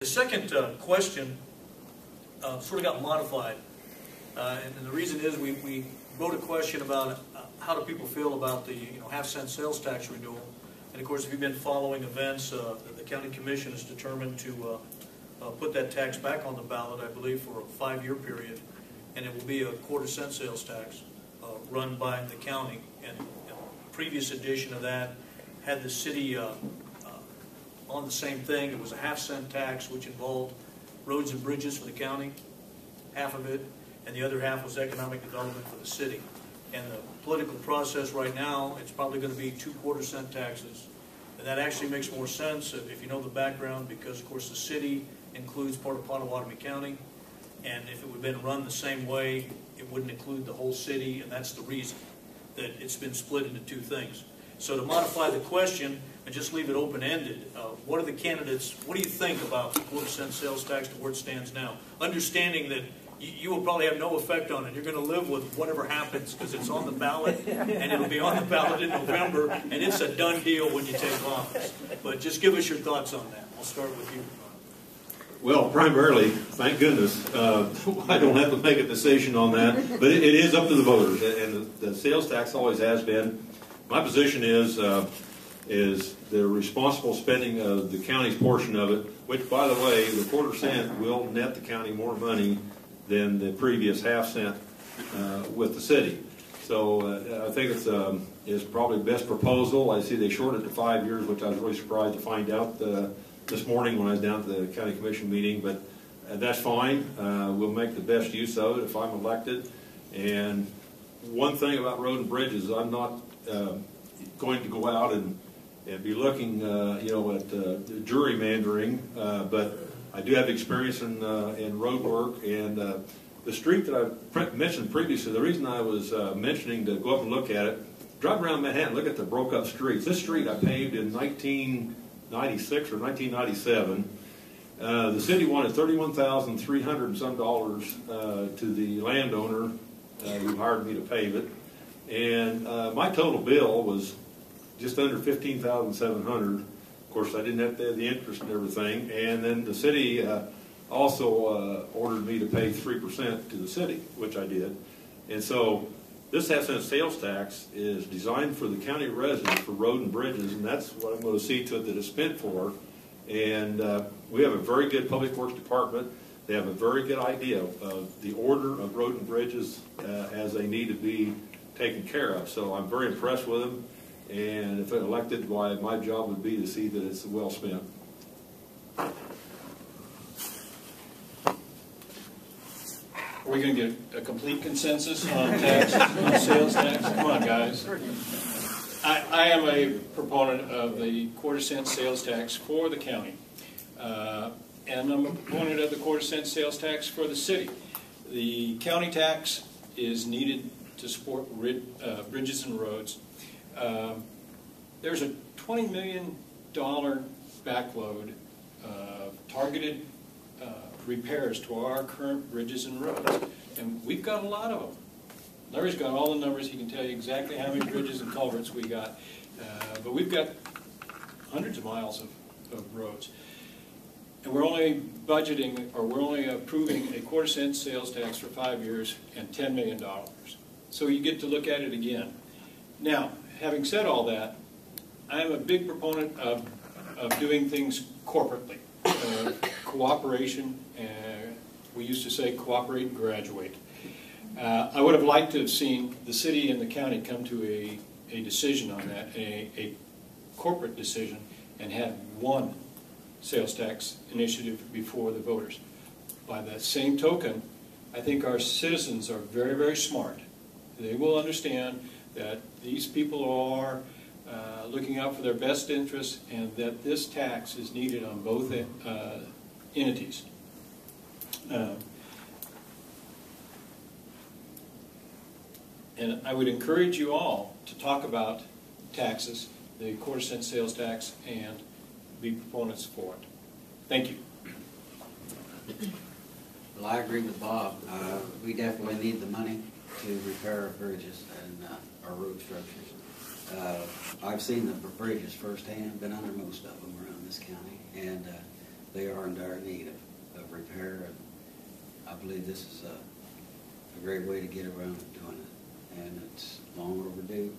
The second question sort of got modified, and the reason is we wrote a question about how do people feel about the half-cent sales tax renewal. And of course, if you've been following events, the county commission is determined to put that tax back on the ballot, I believe, for a 5-year period, and it will be a quarter-cent sales tax run by the county. And a previous edition of that had the city on the same thing. It was a half-cent tax, which involved roads and bridges for the county, half of it, and the other half was economic development for the city. And the political process right now, it's probably going to be 2 quarter-cent taxes. And that actually makes more sense if you know the background, because of course the city includes part of Potawatomi County, and if it would have been run the same way, it wouldn't include the whole city, and that's the reason that it's been split into 2 things. So to modify the question and just leave it open-ended, what are the candidates, what do you think about the quarter-cent sales tax to where it stands now? Understanding that you will probably have no effect on it. You're going to live with whatever happens because it's on the ballot, and it'll be on the ballot in November, and it's a done deal when you take office. But just give us your thoughts on that. I'll start with you. Well, primarily, thank goodness, I don't have to make a decision on that, but it is up to the voters, and the sales tax always has been. My position is the responsible spending of the county's portion of it, which, by the way, the quarter-cent will net the county more money than the previous half-cent with the city. So I think it's probably the best proposal. I see they shorted it to 5 years, which I was really surprised to find out this morning when I was down at the county commission meeting, but that's fine. We'll make the best use of it if I'm elected. And one thing about road and bridges, I'm not going to go out and be looking, at gerrymandering, but I do have experience in road work, and the street that I mentioned previously, the reason I was mentioning to go up and look at it, drive around Manhattan, look at the broke up streets. This street I paved in 1996 or 1997. The city wanted $31,300 and some dollars to the landowner who hired me to pave it, and my total bill was just under $15,700. Of course, I didn't have to have the interest and everything, and then the city also ordered me to pay 3% to the city, which I did. And so this half-cent sales tax is designed for the county residents for road and bridges, and that's what I'm going to see to it that it's spent for. And we have a very good public works department. They have a very good idea of the order of road and bridges as they need to be taken care of. So I'm very impressed with them. And if elected, my job would be to see that it's well spent. Are we going to get a complete consensus on taxes, on sales tax? Come on, guys. I am a proponent of the quarter-cent sales tax for the county. And I'm a proponent of the quarter-cent sales tax for the city. The county tax is needed to support bridges and roads. There's a $20 million backload of targeted repairs to our current bridges and roads, and we've got a lot of them. Larry's got all the numbers. He can tell you exactly how many bridges and culverts we got, but we've got hundreds of miles of roads, and we're only budgeting, or we're only approving a quarter-cent sales tax for 5 years and $10 million. So you get to look at it again. Now, having said all that, I am a big proponent of doing things corporately, cooperation. We used to say cooperate and graduate. I would have liked to have seen the city and the county come to a decision on that, a corporate decision, and had one sales tax initiative before the voters. By that same token, I think our citizens are very, very smart. They will understand that these people are looking out for their best interests, and that this tax is needed on both entities. And I would encourage you all to talk about taxes, the quarter-cent sales tax, and be proponents for it. Thank you. Well, I agree with Bob. We definitely need the money to repair our bridges and our road structures. I've seen the bridges firsthand, been under most of them around this county, and they are in dire need of repair, and I believe this is a great way to get around doing it, and it's long overdue.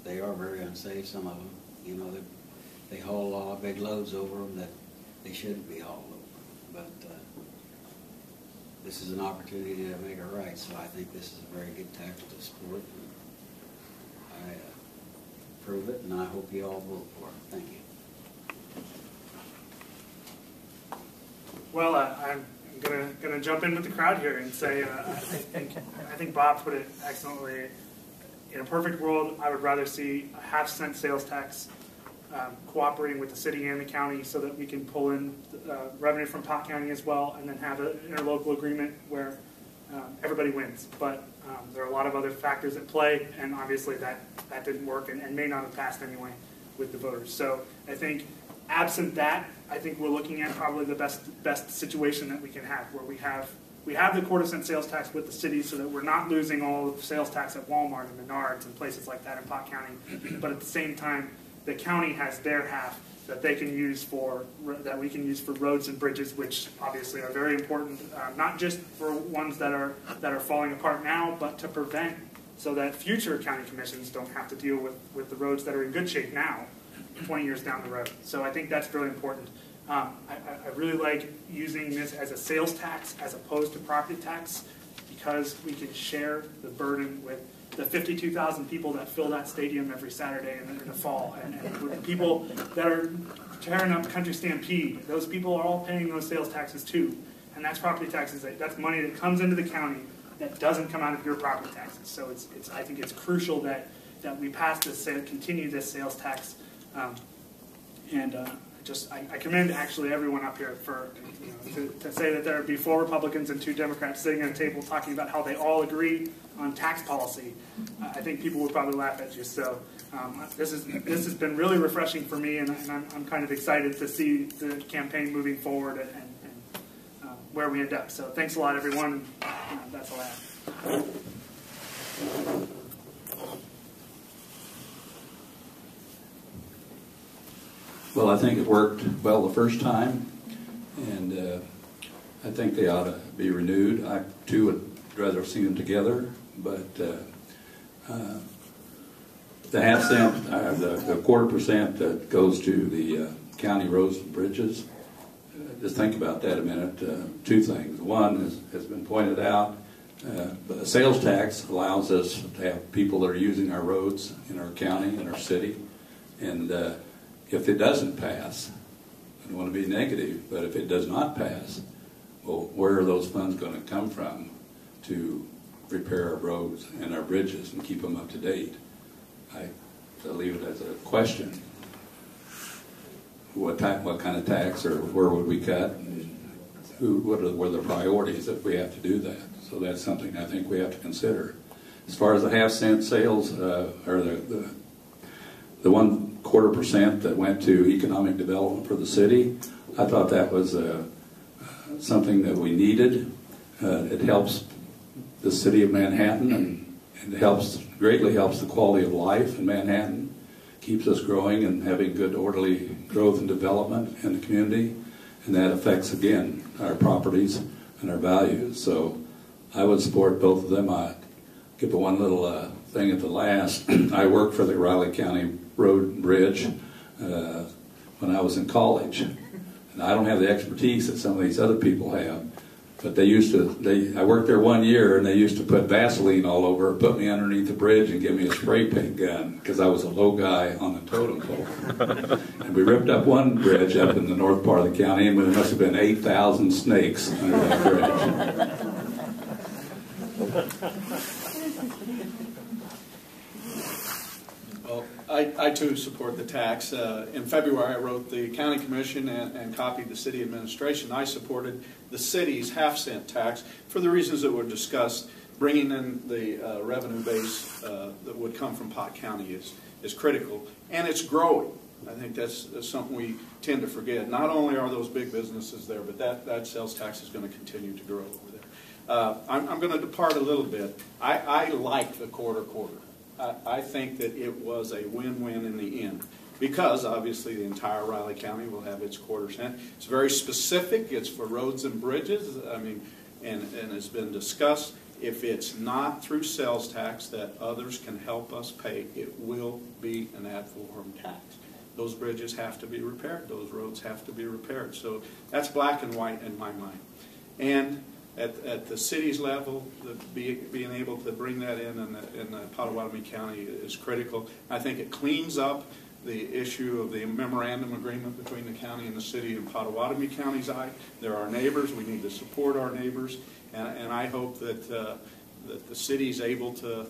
They are very unsafe, some of them. You know, they haul a lot of big loads over them that they shouldn't be hauled over. But this is an opportunity to make it right, so I think this is a very good tax to support. I approve it, and I hope you all vote for it. Thank you. Well, I'm gonna jump in with the crowd here and say I think Bob put it excellently. In a perfect world, I would rather see a half-cent sales tax cooperating with the city and the county so that we can pull in revenue from Pot County as well, and then have an interlocal agreement where everybody wins. But there are a lot of other factors at play, and obviously that didn't work and may not have passed anyway with the voters. So I think absent that, I think we're looking at probably the best situation that we can have, where we have the quarter-cent sales tax with the city so that we're not losing all the sales tax at Walmart and Menards and places like that in Pot County. But at the same time, the county has their half that they can use that we can use for roads and bridges, which obviously are very important, not just for ones that are falling apart now, but to prevent so that future county commissions don't have to deal with the roads that are in good shape now, 20 years down the road. So I think that's really important. I really like using this as a sales tax as opposed to property tax, because we can share the burden with the 52,000 people that fill that stadium every Saturday in the fall, and with the people that are tearing up Country Stampede. Those people are all paying those sales taxes too, and that's property taxes. That's money that comes into the county that doesn't come out of your property taxes. So I think it's crucial that we pass this, continue this sales tax, I commend actually everyone up here for to say that there would be 4 Republicans and 2 Democrats sitting at a table talking about how they all agree on tax policy. I think people would probably laugh at you. So this has been really refreshing for me, and I'm kind of excited to see the campaign moving forward and where we end up. So thanks a lot, everyone. That's all I have. Well, I think it worked well the first time, and I think they ought to be renewed. I, too, would rather see them together, but the half-cent, the quarter% that goes to the county roads and bridges, just think about that a minute. 2 things. One has been pointed out. The sales tax allows us to have people that are using our roads in our county, in our city, and if it doesn't pass, I don't want to be negative, but if it does not pass, well, where are those funds going to come from to repair our roads and our bridges and keep them up to date? I leave it as a question. What kind of tax, or where would we cut? And what were the priorities if we have to do that? So that's something I think we have to consider. As far as the half-cent sales, or the 1/4% that went to economic development for the city, I thought that was something that we needed. It helps the city of Manhattan, and it greatly helps the quality of life in Manhattan, keeps us growing and having good orderly growth and development in the community, and that affects, again, our properties and our values. So I would support both of them. I give one little thing at the last. I worked for the Riley County Road and Bridge when I was in college, and I don't have the expertise that some of these other people have. But I worked there 1 year, and they used to put Vaseline all over, put me underneath the bridge, and give me a spray paint gun because I was a low guy on the totem pole. And we ripped up one bridge up in the north part of the county, and there must have been 8,000 snakes under that bridge. Well, I too support the tax. In February, I wrote the county commission and copied the city administration. I supported the city's half-cent tax for the reasons that were discussed. Bringing in the revenue base that would come from Pot County is critical, and it's growing. I think that's something we tend to forget. Not only are those big businesses there, but that sales tax is going to continue to grow over there. I'm going to depart a little bit. I like the quarter. I think that it was a win-win in the end because obviously the entire Riley County will have its quarter cent. It's very specific. It's for roads and bridges. I mean, and has been discussed. If it's not through sales tax that others can help us pay, it will be an ad valorem tax. Those bridges have to be repaired. Those roads have to be repaired. So that's black and white in my mind. And at the city's level, being able to bring that in the Pottawatomie County is critical. I think it cleans up the issue of the memorandum agreement between the county and the city in Pottawatomie County's eye. They're our neighbors. We need to support our neighbors. And I hope that the city's able to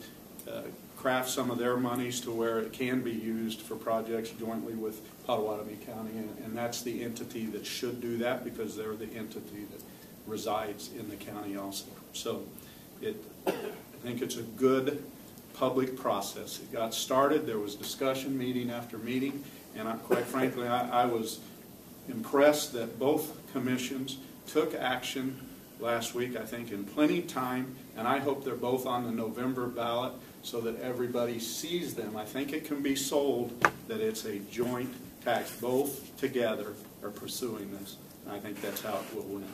craft some of their monies to where it can be used for projects jointly with Pottawatomie County. And that's the entity that should do that, because they're the entity that resides in the county also. So I think it's a good public process. It got started. There was discussion, meeting after meeting, and quite frankly, I was impressed that both commissions took action last week, I think, in plenty of time, and I hope they're both on the November ballot so that everybody sees them. I think it can be sold that it's a joint tax. Both together are pursuing this, and I think that's how it will win.